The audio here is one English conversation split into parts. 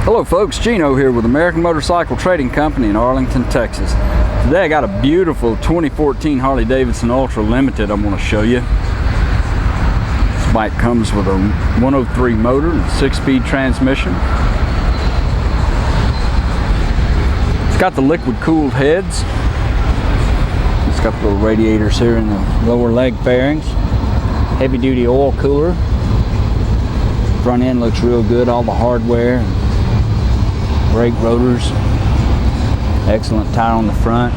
Hello folks, Gino here with American Motorcycle Trading Company in Arlington, Texas. Today I got a beautiful 2014 Harley Davidson Ultra Limited I'm going to show you. This bike comes with a 103 motor and 6-speed transmission. It's got the liquid cooled heads. It's got the little radiators here in the lower leg fairings. Heavy duty oil cooler. Front end looks real good, all the hardware. Brake rotors, excellent tire on the front.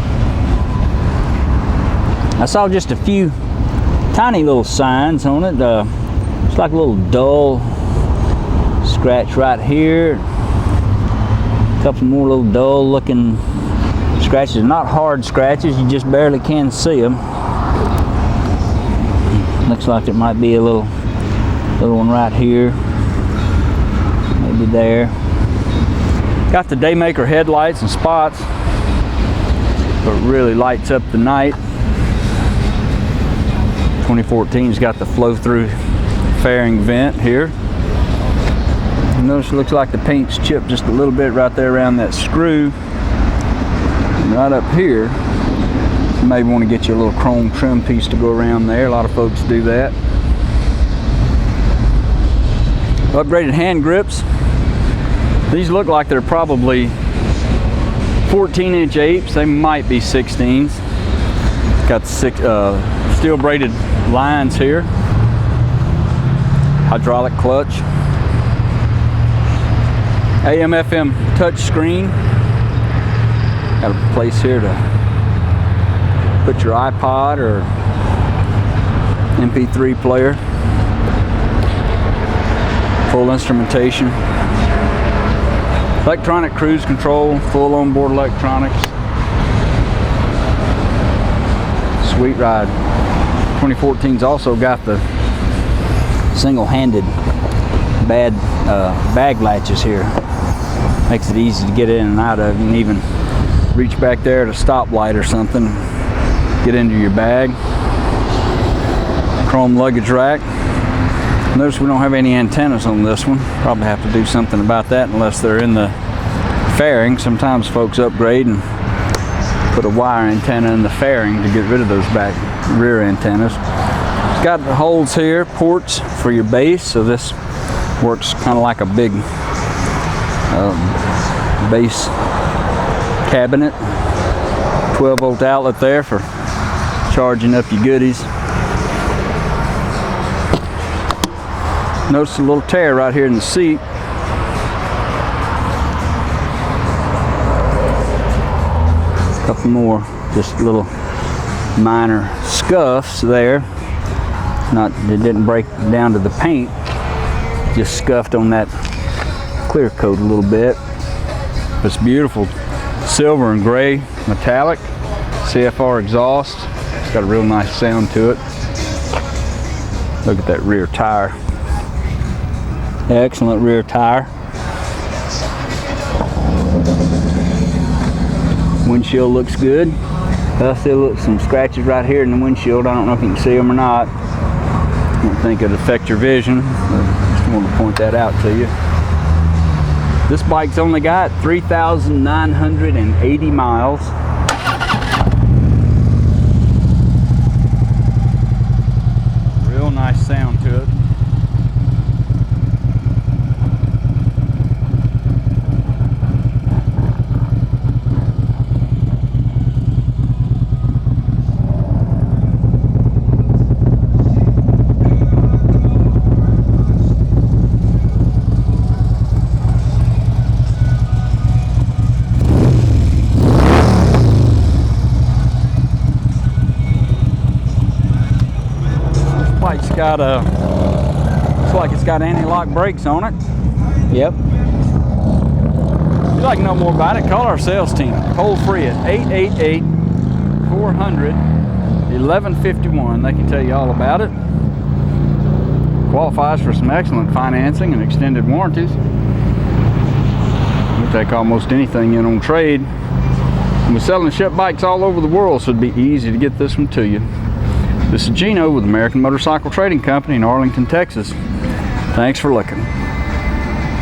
I saw just a few tiny little signs on it. It's like a little dull scratch right here. A couple more little dull looking scratches. Not hard scratches, you just barely can see them. Looks like it might be a little one right here. Maybe there. Got the Daymaker headlights and spots, but it really lights up the night. 2014's got the flow-through fairing vent here. You notice it looks like the paint's chipped just a little bit right there around that screw. And right up here, you may want to get you a little chrome trim piece to go around there. A lot of folks do that. Upgraded hand grips. These look like they're probably 14-inch 8s. They might be 16s. Got steel braided lines here. Hydraulic clutch. AM/FM touch screen. Got a place here to put your iPod or MP3 player. Full instrumentation. Electronic cruise control, full onboard electronics. Sweet ride. 2014's also got the single-handed bag latches here. Makes it easy to get in and out of. You can even reach back there at a stoplight or something, get into your bag. Chrome luggage rack. Notice we don't have any antennas on this one. Probably have to do something about that unless they're in the fairing. Sometimes folks upgrade and put a wire antenna in the fairing to get rid of those back rear antennas. It's got the holes here, ports for your base, so this works kind of like a big base cabinet. 12-volt outlet there for charging up your goodies. Notice a little tear right here in the seat. A couple more, just little minor scuffs there. It didn't break down to the paint, just scuffed on that clear coat a little bit. It's beautiful, silver and gray metallic, CFR exhaust. It's got a real nice sound to it. Look at that rear tire. Excellent rear tire. Windshield looks good. Still looks some scratches right here in the windshield. I don't know if you can see them or not. I don't think it'll affect your vision. I just wanted to point that out to you. This bike's only got 3,980 miles. Real nice sound to it. It's got looks like it's got anti-lock brakes on it. Yep. If you'd like to know more about it, call our sales team toll free at 888-400-1151. They can tell you all about it. Qualifies for some excellent financing and extended warranties. We take almost anything in on trade. And we're selling and ship bikes all over the world, so it'd be easy to get this one to you. This is Gino with American Motorcycle Trading Company in Arlington, Texas. Thanks for looking.